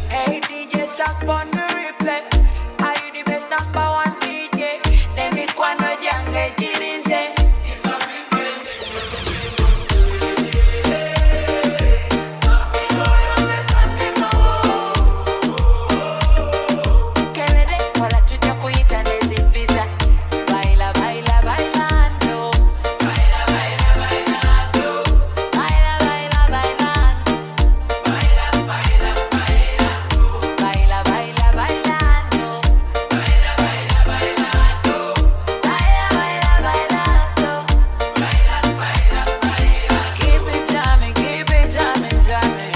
Hey DJ Sack on the replay. Are you the best number one DJ? Demi kwano jange jirinze. Kevede wala tuja kuita nezi visa. Baila baila bailando. Baila baila bailando. Baila baila bailando. Baila baila bailando. Baila baila bailando. Baila baila bailando. Baila baila bailando. Baila baila bailando. Keep it jamming, jamming.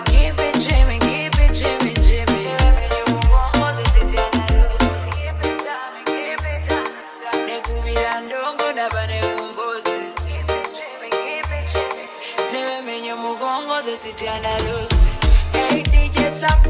Keep it dreaming, dreaming. Keep it jamming. Nekubira ndongo nabane kumbozi. Keep it dreaming. Newe menye mugongo zetiana lusi. Hey DJ Sack